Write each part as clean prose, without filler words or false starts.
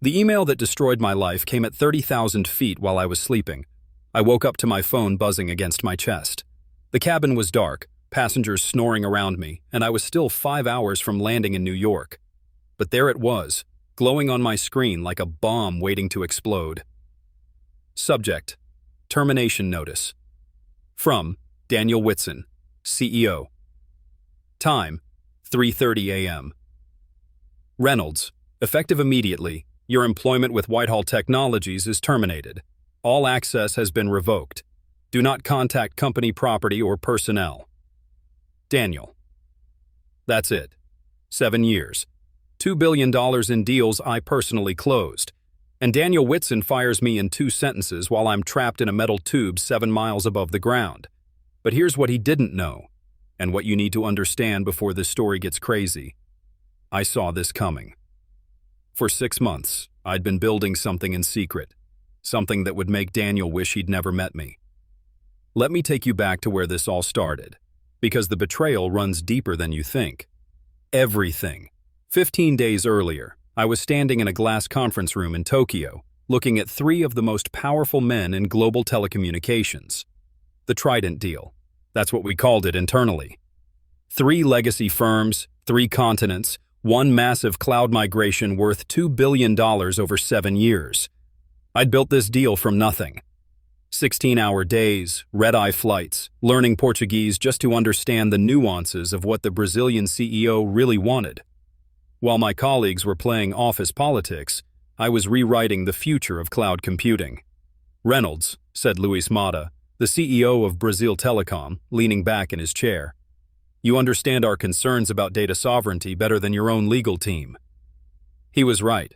The email that destroyed my life came at 30,000 feet while I was sleeping. I woke up to my phone buzzing against my chest. The cabin was dark, passengers snoring around me, and I was still 5 hours from landing in New York. But there it was, glowing on my screen like a bomb waiting to explode. Subject: Termination Notice. From Daniel Whitson, CEO. Time: 3:30 a.m. Reynolds, effective immediately, your employment with Whitehall Technologies is terminated. All access has been revoked. Do not contact company property or personnel. Daniel. That's it. 7 years. $2 billion in deals I personally closed. And Daniel Whitson fires me in 2 sentences while I'm trapped in a metal tube 7 miles above the ground. But here's what he didn't know, and what you need to understand before this story gets crazy. I saw this coming. For 6 months, I'd been building something in secret, something that would make Daniel wish he'd never met me. Let me take you back to where this all started, because the betrayal runs deeper than you think. Everything. 15 days earlier, I was standing in a glass conference room in Tokyo, looking at 3 of the most powerful men in global telecommunications. The Trident deal. That's what we called it internally. 3 legacy firms, 3 continents, 1 massive cloud migration worth $2 billion over 7 years. I'd built this deal from nothing. 16-hour days, red-eye flights, learning Portuguese just to understand the nuances of what the Brazilian CEO really wanted. While my colleagues were playing office politics, I was rewriting the future of cloud computing. Reynolds, said Luis Mata, the CEO of Brazil Telecom, leaning back in his chair. You understand our concerns about data sovereignty better than your own legal team. He was right.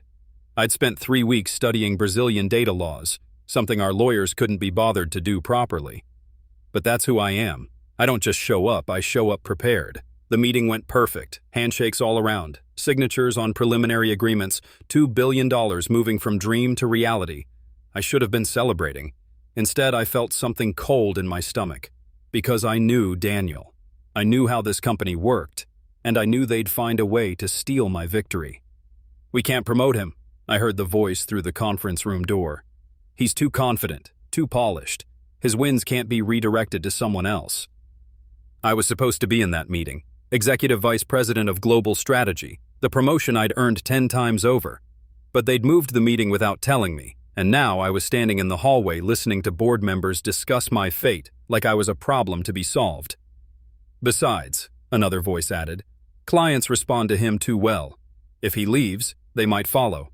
I'd spent 3 weeks studying Brazilian data laws, something our lawyers couldn't be bothered to do properly. But that's who I am. I don't just show up, I show up prepared. The meeting went perfect, handshakes all around, signatures on preliminary agreements, $2 billion moving from dream to reality. I should have been celebrating. Instead, I felt something cold in my stomach, because I knew Daniel. I knew how this company worked, and I knew they'd find a way to steal my victory. We can't promote him, I heard the voice through the conference room door. He's too confident, too polished. His wins can't be redirected to someone else. I was supposed to be in that meeting, Executive Vice President of Global Strategy, the promotion I'd earned 10 times over. But they'd moved the meeting without telling me, and now I was standing in the hallway listening to board members discuss my fate like I was a problem to be solved. Besides, another voice added, clients respond to him too well. If he leaves, they might follow.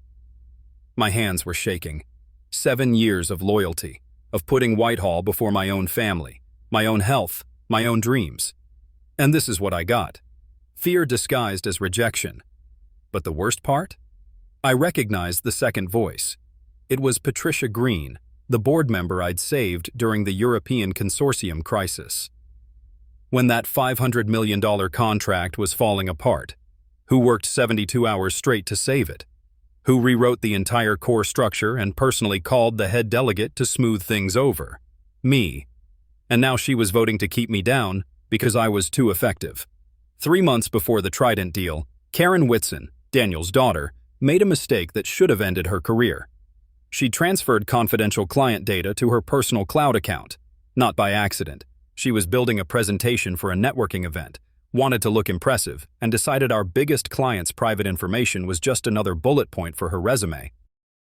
My hands were shaking. 7 years of loyalty, of putting Whitehall before my own family, my own health, my own dreams. And this is what I got. Fear disguised as rejection. But the worst part? I recognized the second voice. It was Patricia Green, the board member I'd saved during the European Consortium crisis. When that $500 million contract was falling apart, who worked 72 hours straight to save it? Who rewrote the entire core structure and personally called the head delegate to smooth things over? Me. And now she was voting to keep me down because I was too effective. 3 months before the Trident deal, Karen Whitson, Daniel's daughter, made a mistake that should have ended her career. She transferred confidential client data to her personal cloud account, not by accident. She was building a presentation for a networking event, wanted to look impressive, and decided our biggest client's private information was just another bullet point for her resume.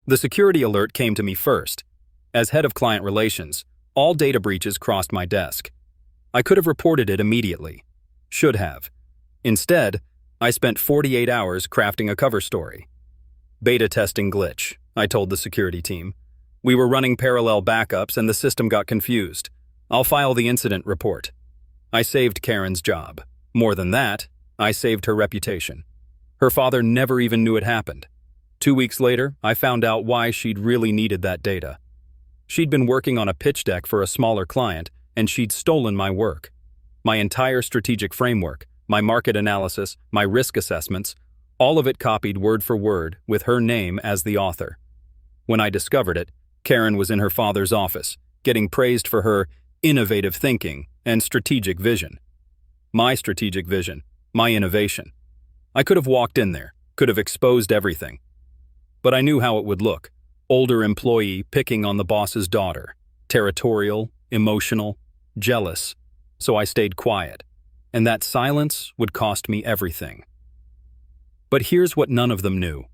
The security alert came to me first. As head of client relations, all data breaches crossed my desk. I could have reported it immediately. Should have. Instead, I spent 48 hours crafting a cover story. Beta testing glitch, I told the security team. We were running parallel backups and the system got confused. I'll file the incident report. I saved Karen's job. More than that, I saved her reputation. Her father never even knew it happened. 2 weeks later, I found out why she'd really needed that data. She'd been working on a pitch deck for a smaller client, and she'd stolen my work. My entire strategic framework, my market analysis, my risk assessments, all of it copied word for word with her name as the author. When I discovered it, Karen was in her father's office, getting praised for her innovative thinking and strategic vision. My strategic vision, my innovation. I could have walked in there, could have exposed everything. But I knew how it would look. Older employee picking on the boss's daughter. Territorial, emotional, jealous. So I stayed quiet. And that silence would cost me everything. But here's what none of them knew.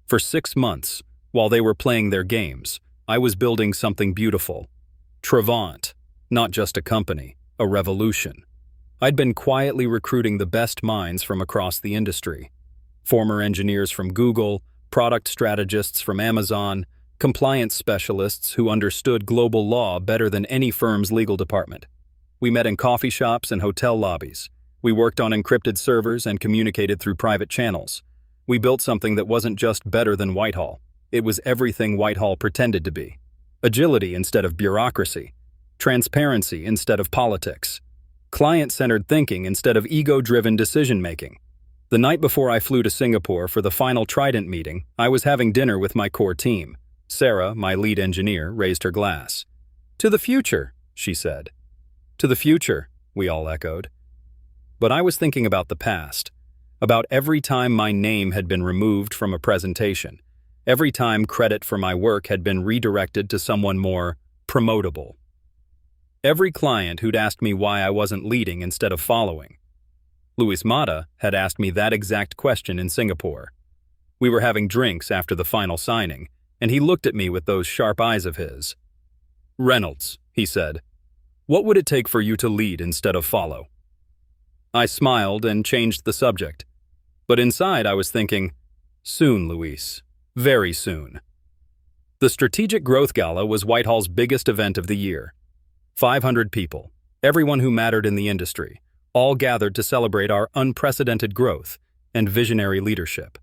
For 6 months, while they were playing their games, I was building something beautiful. Trevant, not just a company, a revolution. I'd been quietly recruiting the best minds from across the industry. Former engineers from Google, product strategists from Amazon, compliance specialists who understood global law better than any firm's legal department. We met in coffee shops and hotel lobbies. We worked on encrypted servers and communicated through private channels. We built something that wasn't just better than Whitehall. It was everything Whitehall pretended to be. Agility instead of bureaucracy. Transparency instead of politics. Client-centered thinking instead of ego-driven decision-making. The night before I flew to Singapore for the final Trident meeting, I was having dinner with my core team. Sarah, my lead engineer, raised her glass. "To the future," she said. "To the future," we all echoed. But I was thinking about the past, about every time my name had been removed from a presentation, every time credit for my work had been redirected to someone more promotable. Every client who'd asked me why I wasn't leading instead of following. Luis Mata had asked me that exact question in Singapore. We were having drinks after the final signing, and he looked at me with those sharp eyes of his. "Reynolds," he said, "what would it take for you to lead instead of follow?" I smiled and changed the subject. But inside I was thinking, soon, Luis, very soon. The Strategic Growth Gala was Whitehall's biggest event of the year. 500 people, everyone who mattered in the industry, all gathered to celebrate our unprecedented growth and visionary leadership.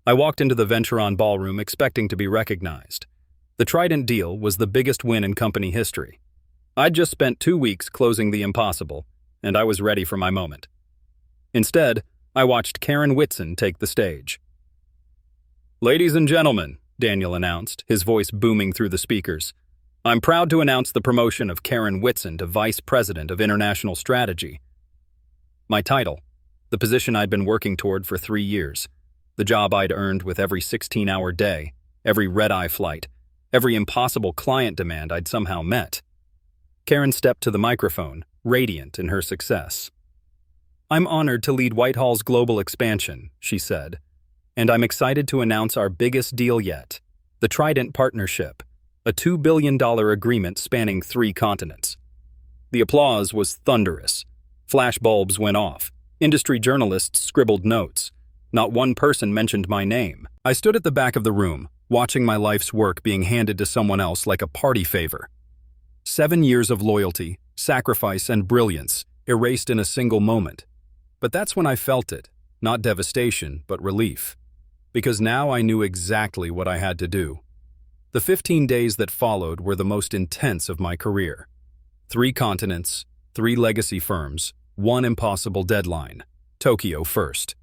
I walked into the Venturon ballroom expecting to be recognized. The Trident deal was the biggest win in company history. I'd just spent 2 weeks closing the impossible, and I was ready for my moment. Instead, I watched Karen Whitson take the stage. "Ladies and gentlemen," Daniel announced, his voice booming through the speakers, "I'm proud to announce the promotion of Karen Whitson to Vice President of International Strategy." My title, the position I'd been working toward for 3 years, the job I'd earned with every 16-hour day, every red-eye flight, every impossible client demand I'd somehow met. Karen stepped to the microphone, radiant in her success. "I'm honored to lead Whitehall's global expansion," she said, "and I'm excited to announce our biggest deal yet, the Trident Partnership, a $2 billion agreement spanning 3 continents." The applause was thunderous. Flashbulbs went off. Industry journalists scribbled notes. Not one person mentioned my name. I stood at the back of the room, watching my life's work being handed to someone else like a party favor. 7 years of loyalty, sacrifice, and brilliance erased in a single moment. But that's when I felt it, not devastation, but relief. Because now I knew exactly what I had to do. The 15 days that followed were the most intense of my career. 3 continents, 3 legacy firms, 1 impossible deadline. Tokyo first.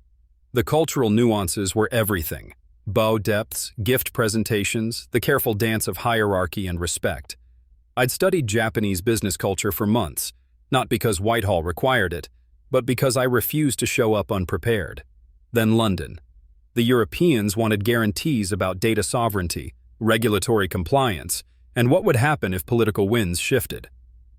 The cultural nuances were everything. Bow depths, gift presentations, the careful dance of hierarchy and respect. I'd studied Japanese business culture for months, not because Whitehall required it, but because I refused to show up unprepared. Then London. The Europeans wanted guarantees about data sovereignty, regulatory compliance, and what would happen if political winds shifted.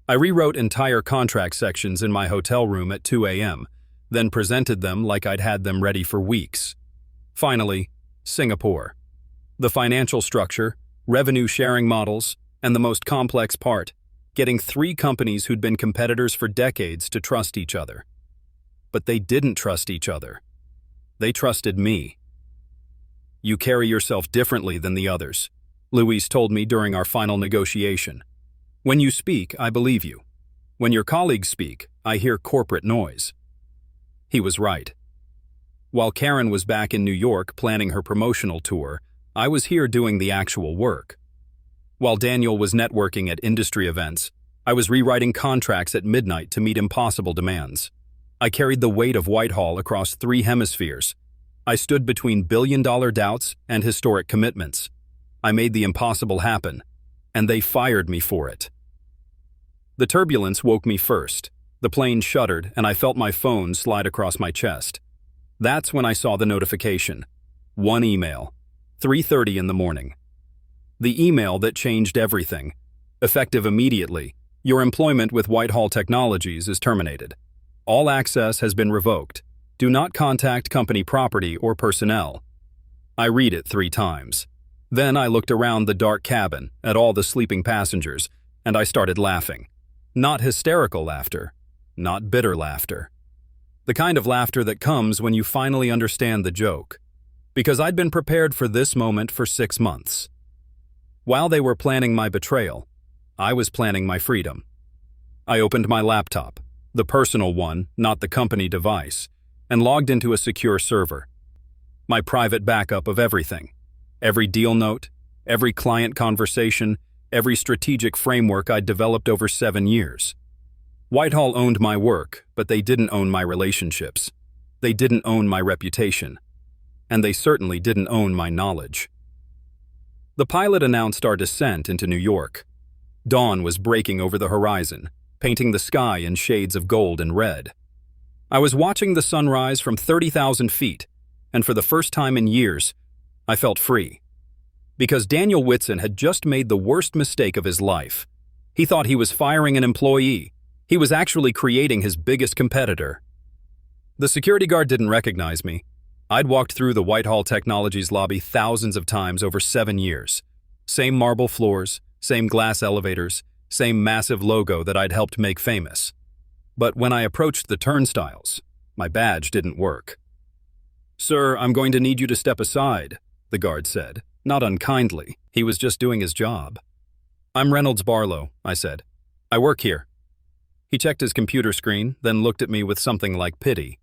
I rewrote entire contract sections in my hotel room at 2 a.m., then presented them like I'd had them ready for weeks. Finally, Singapore. The financial structure, revenue sharing models, and the most complex part, getting 3 companies who'd been competitors for decades to trust each other. But they didn't trust each other. They trusted me. "You carry yourself differently than the others," Luis told me during our final negotiation. "When you speak, I believe you. When your colleagues speak, I hear corporate noise." He was right. While Karen was back in New York planning her promotional tour, I was here doing the actual work. While Daniel was networking at industry events, I was rewriting contracts at midnight to meet impossible demands. I carried the weight of Whitehall across 3 hemispheres. I stood between billion-dollar doubts and historic commitments. I made the impossible happen, and they fired me for it. The turbulence woke me first. The plane shuddered, and I felt my phone slide across my chest. That's when I saw the notification. 1 email. 3:30 in the morning. The email that changed everything. Effective immediately. Your employment with Whitehall Technologies is terminated. All access has been revoked. Do not contact company property or personnel. I read it 3 times. Then I looked around the dark cabin at all the sleeping passengers, and I started laughing. Not hysterical laughter, not bitter laughter. The kind of laughter that comes when you finally understand the joke. Because I'd been prepared for this moment for 6 months. While they were planning my betrayal, I was planning my freedom. I opened my laptop, the personal one, not the company device, and logged into a secure server. My private backup of everything. Every deal note, every client conversation, every strategic framework I'd developed over 7 years. Whitehall owned my work, but they didn't own my relationships. They didn't own my reputation. And they certainly didn't own my knowledge. The pilot announced our descent into New York. Dawn was breaking over the horizon, painting the sky in shades of gold and red. I was watching the sunrise from 30,000 feet, and for the first time in years, I felt free. Because Daniel Whitson had just made the worst mistake of his life. He thought he was firing an employee. He was actually creating his biggest competitor. The security guard didn't recognize me. I'd walked through the Whitehall Technologies lobby thousands of times over 7 years. Same marble floors, same glass elevators, same massive logo that I'd helped make famous. But when I approached the turnstiles, my badge didn't work. "Sir, I'm going to need you to step aside," the guard said, not unkindly. He was just doing his job. "I'm Reynolds Barlow," I said. "I work here." He checked his computer screen, then looked at me with something like pity.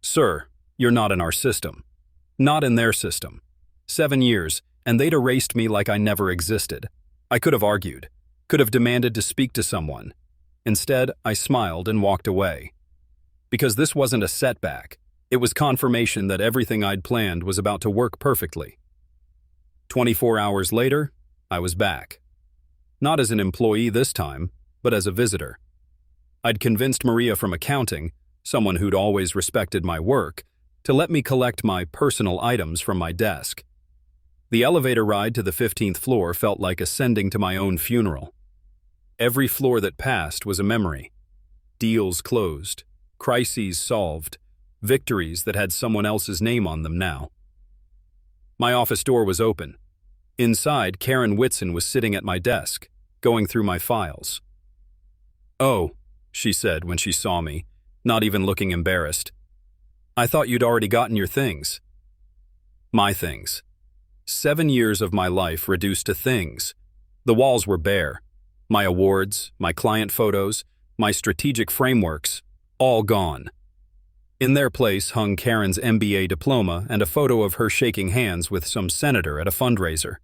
"Sir, you're not in our system. Not in their system. 7 years, and they'd erased me like I never existed. I could have argued, could have demanded to speak to someone. Instead, I smiled and walked away. Because this wasn't a setback. It was confirmation that everything I'd planned was about to work perfectly. 24 hours later, I was back. Not as an employee this time, but as a visitor. I'd convinced Maria from accounting, someone who'd always respected my work, to let me collect my personal items from my desk. The elevator ride to the 15th floor felt like ascending to my own funeral. Every floor that passed was a memory. Deals closed, crises solved, victories that had someone else's name on them now. My office door was open. Inside, Karen Whitson was sitting at my desk, going through my files. "Oh," she said when she saw me, not even looking embarrassed. "I thought you'd already gotten your things." My things. 7 years of my life reduced to things. The walls were bare. My awards, my client photos, my strategic frameworks, all gone. In their place hung Karen's MBA diploma and a photo of her shaking hands with some senator at a fundraiser.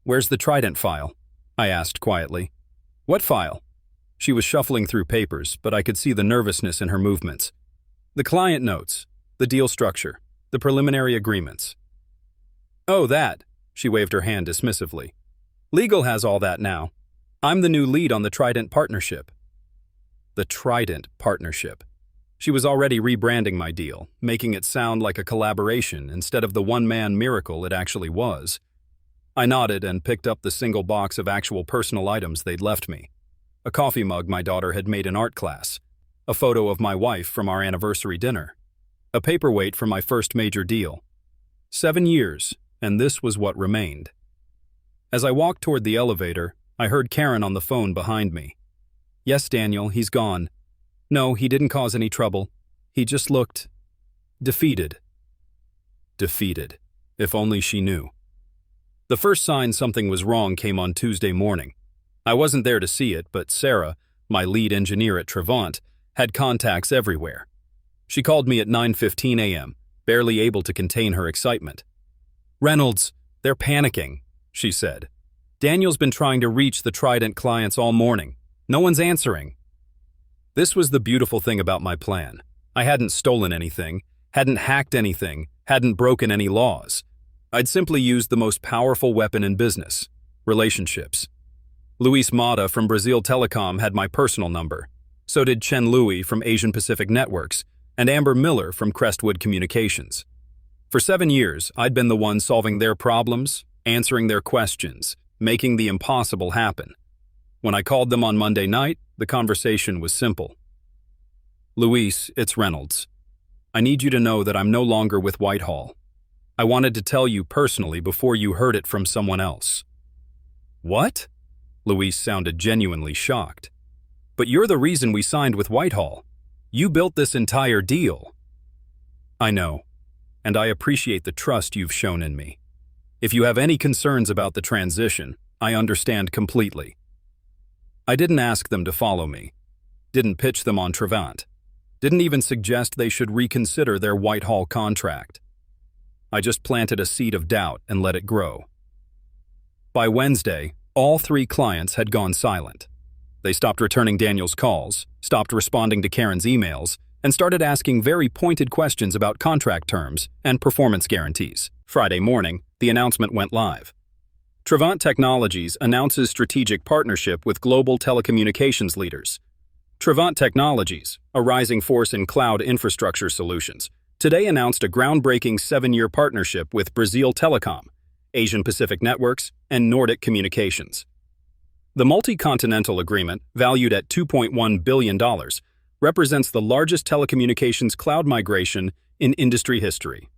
"Where's the Trident file?" I asked quietly. "What file?" She was shuffling through papers, but I could see the nervousness in her movements. "The client notes, the deal structure, the preliminary agreements." "Oh, that," she waved her hand dismissively. "Legal has all that now. I'm the new lead on the Trident partnership." The Trident partnership. She was already rebranding my deal, making it sound like a collaboration instead of the one-man miracle it actually was. I nodded and picked up the single box of actual personal items they'd left me. A coffee mug my daughter had made in art class, a photo of my wife from our anniversary dinner, a paperweight for my first major deal. 7 years, and this was what remained. As I walked toward the elevator, I heard Karen on the phone behind me. "Yes, Daniel, he's gone. No, he didn't cause any trouble. He just looked defeated." Defeated. If only she knew. The first sign something was wrong came on Tuesday morning. I wasn't there to see it, but Sarah, my lead engineer at Trevant, had contacts everywhere. She called me at 9:15 a.m., barely able to contain her excitement. "Reynolds, they're panicking," she said. "Daniel's been trying to reach the Trident clients all morning. No one's answering." This was the beautiful thing about my plan. I hadn't stolen anything, hadn't hacked anything, hadn't broken any laws. I'd simply used the most powerful weapon in business: relationships. Luis Mata from Brazil Telecom had my personal number. So did Chen Louis from Asian Pacific Networks and Amber Miller from Crestwood Communications. For 7 years, I'd been the one solving their problems, answering their questions, making the impossible happen. When I called them on Monday night, the conversation was simple. Luis, it's Reynolds. I need you to know that I'm no longer with Whitehall. I wanted to tell you personally before you heard it from someone else. What? Luis sounded genuinely shocked. But you're the reason we signed with Whitehall. You built this entire deal. I know, and I appreciate the trust you've shown in me. If you have any concerns about the transition, I understand completely. I didn't ask them to follow me, didn't pitch them on Trevant, didn't even suggest they should reconsider their Whitehall contract. I just planted a seed of doubt and let it grow. By Wednesday, all 3 clients had gone silent. They stopped returning Daniel's calls, stopped responding to Karen's emails, and started asking very pointed questions about contract terms and performance guarantees. Friday morning, the announcement went live. Trevant Technologies announces strategic partnership with global telecommunications leaders. Trevant Technologies, a rising force in cloud infrastructure solutions, today announced a groundbreaking 7-year partnership with Brazil Telecom, Asian Pacific Networks, and Nordic Communications. The multi-continental agreement, valued at $2.1 billion, represents the largest telecommunications cloud migration in industry history.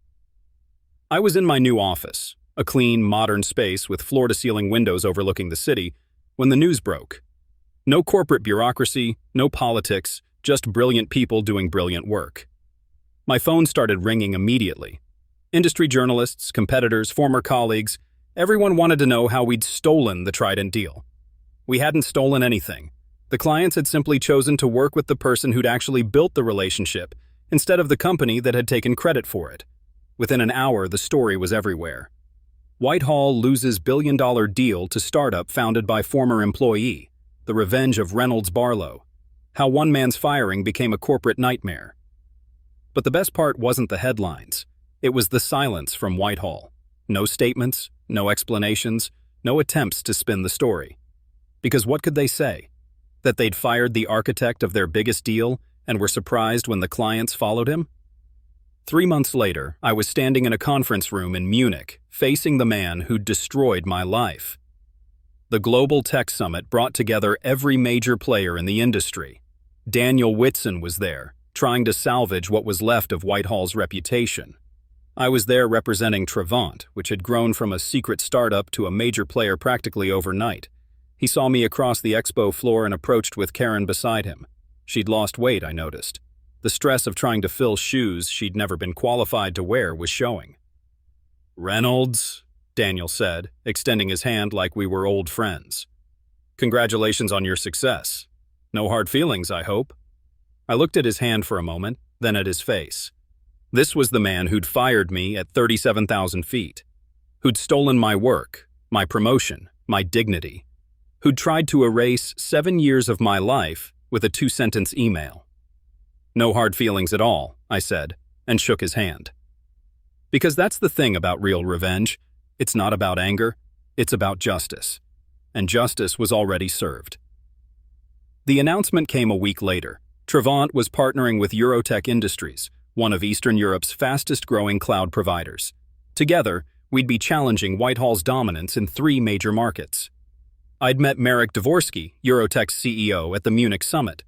I was in my new office, a clean, modern space with floor-to-ceiling windows overlooking the city, when the news broke. No corporate bureaucracy, no politics, just brilliant people doing brilliant work. My phone started ringing immediately. Industry journalists, competitors, former colleagues, everyone wanted to know how we'd stolen the Trident deal. We hadn't stolen anything. The clients had simply chosen to work with the person who'd actually built the relationship, instead of the company that had taken credit for it. Within an hour, the story was everywhere. Whitehall loses billion-dollar deal to startup founded by former employee, the revenge of Reynolds Barlow, how one man's firing became a corporate nightmare. But the best part wasn't the headlines. It was the silence from Whitehall. No statements, no explanations, no attempts to spin the story. Because what could they say? That they'd fired the architect of their biggest deal and were surprised when the clients followed him? 3 months later, I was standing in a conference room in Munich, facing the man who'd destroyed my life. The Global Tech Summit brought together every major player in the industry. Daniel Whitson was there, trying to salvage what was left of Whitehall's reputation. I was there representing Trevant, which had grown from a secret startup to a major player practically overnight. He saw me across the expo floor and approached with Karen beside him. She'd lost weight, I noticed. The stress of trying to fill shoes she'd never been qualified to wear was showing. "Reynolds," Daniel said, extending his hand like we were old friends. "Congratulations on your success. No hard feelings, I hope." I looked at his hand for a moment, then at his face. This was the man who'd fired me at 37,000 feet, who'd stolen my work, my promotion, my dignity, who'd tried to erase 7 years of my life with a 2-sentence email. "No hard feelings at all," I said, and shook his hand. Because that's the thing about real revenge. It's not about anger, it's about justice. And justice was already served. The announcement came a week later. Trevant was partnering with Eurotech Industries, one of Eastern Europe's fastest-growing cloud providers. Together, we'd be challenging Whitehall's dominance in 3 major markets. I'd met Marek Dvorsky, Eurotech's CEO, at the Munich summit.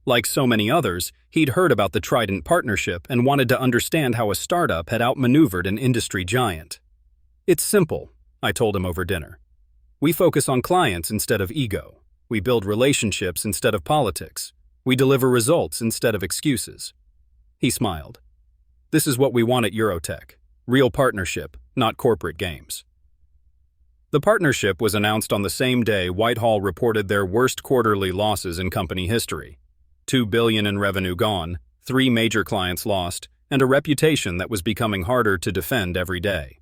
Like so many others, he'd heard about the Trident partnership and wanted to understand how a startup had outmaneuvered an industry giant. "It's simple," I told him over dinner. "We focus on clients instead of ego. We build relationships instead of politics. We deliver results instead of excuses." He smiled. "This is what we want at Eurotech. Real partnership, not corporate games." The partnership was announced on the same day Whitehall reported their worst quarterly losses in company history. $2 billion in revenue gone, 3 major clients lost, and a reputation that was becoming harder to defend every day.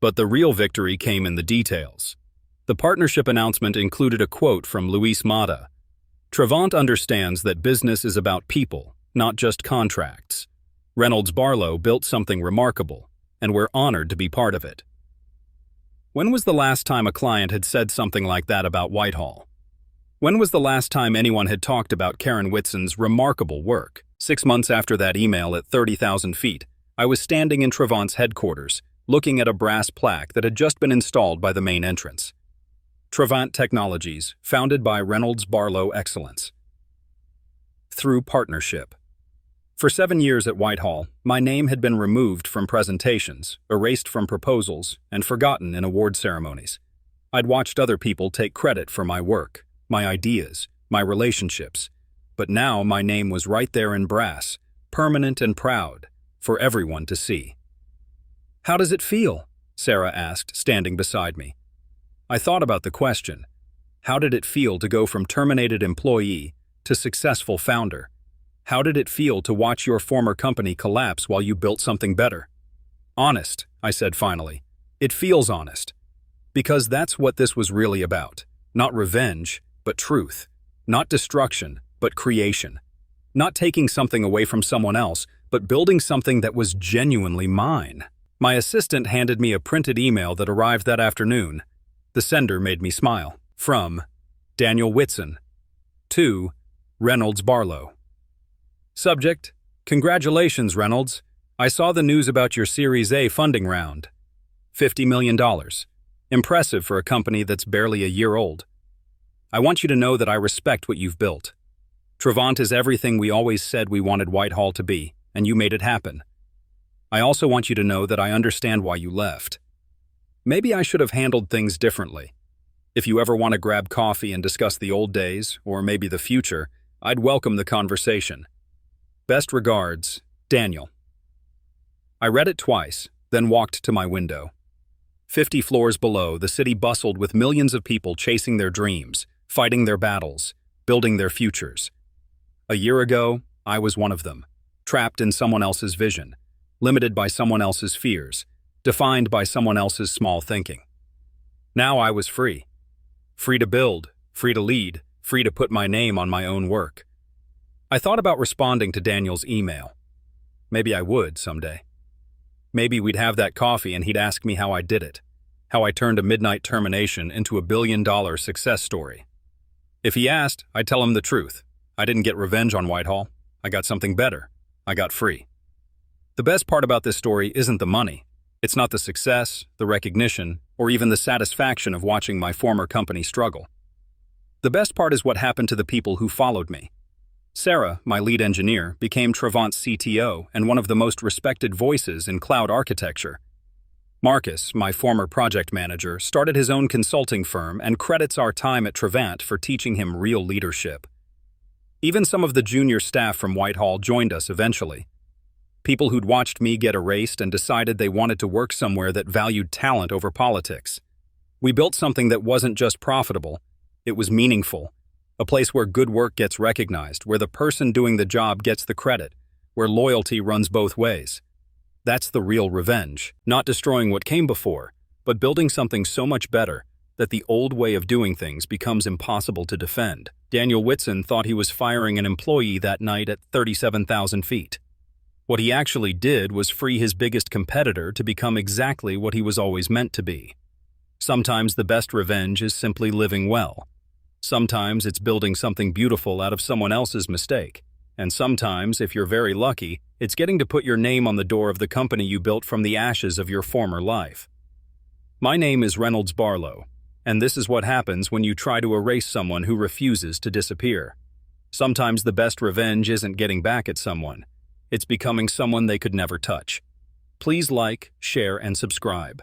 But the real victory came in the details. The partnership announcement included a quote from Luis Mata. "Trevant understands that business is about people, not just contracts. Reynolds Barlow built something remarkable, and we're honored to be part of it." When was the last time a client had said something like that about Whitehall? When was the last time anyone had talked about Karen Whitson's remarkable work? 6 months after that email at 30,000 feet, I was standing in Travant's headquarters, looking at a brass plaque that had just been installed by the main entrance. Travant Technologies, founded by Reynolds Barlow Excellence. Through partnership. For 7 years at Whitehall, my name had been removed from presentations, erased from proposals, and forgotten in award ceremonies. I'd watched other people take credit for my work, my ideas, my relationships, but now my name was right there in brass, permanent and proud, for everyone to see. "How does it feel?" Sarah asked, standing beside me. I thought about the question. How did it feel to go from terminated employee to successful founder? How did it feel to watch your former company collapse while you built something better? Honest, I said finally. It feels honest. Because that's what this was really about. Not revenge, but truth. Not destruction, but creation. Not taking something away from someone else, but building something that was genuinely mine. My assistant handed me a printed email that arrived that afternoon. The sender made me smile. From Daniel Whitson to Reynolds Barlow. Subject: Congratulations, Reynolds. I saw the news about your Series A funding round. $50 million. Impressive for a company that's barely a year old. I want you to know that I respect what you've built. Travant is everything we always said we wanted Whitehall to be, and you made it happen. I also want you to know that I understand why you left. Maybe I should have handled things differently. If you ever want to grab coffee and discuss the old days, or maybe the future, I'd welcome the conversation. Best regards, Daniel. I read it twice, then walked to my window. 50 floors below, the city bustled with millions of people chasing their dreams, fighting their battles, building their futures. A year ago, I was one of them, trapped in someone else's vision, limited by someone else's fears, defined by someone else's small thinking. Now I was free. Free to build, free to lead, free to put my name on my own work. I thought about responding to Daniel's email. Maybe I would someday. Maybe we'd have that coffee and he'd ask me how I did it, how I turned a midnight termination into a billion-dollar success story. If he asked, I'd tell him the truth. I didn't get revenge on Whitehall. I got something better. I got free. The best part about this story isn't the money. It's not the success, the recognition, or even the satisfaction of watching my former company struggle. The best part is what happened to the people who followed me. Sarah, my lead engineer, became Travant's CTO and one of the most respected voices in cloud architecture. Marcus, my former project manager, started his own consulting firm and credits our time at Travant for teaching him real leadership. Even some of the junior staff from Whitehall joined us eventually. People who'd watched me get erased and decided they wanted to work somewhere that valued talent over politics. We built something that wasn't just profitable, it was meaningful. A place where good work gets recognized, where the person doing the job gets the credit, where loyalty runs both ways. That's the real revenge, not destroying what came before, but building something so much better that the old way of doing things becomes impossible to defend. Daniel Whitson thought he was firing an employee that night at 37,000 feet. What he actually did was free his biggest competitor to become exactly what he was always meant to be. Sometimes the best revenge is simply living well. Sometimes it's building something beautiful out of someone else's mistake. And sometimes, if you're very lucky, it's getting to put your name on the door of the company you built from the ashes of your former life. My name is Reynolds Barlow, and this is what happens when you try to erase someone who refuses to disappear. Sometimes the best revenge isn't getting back at someone. It's becoming someone they could never touch. Please like, share, and subscribe.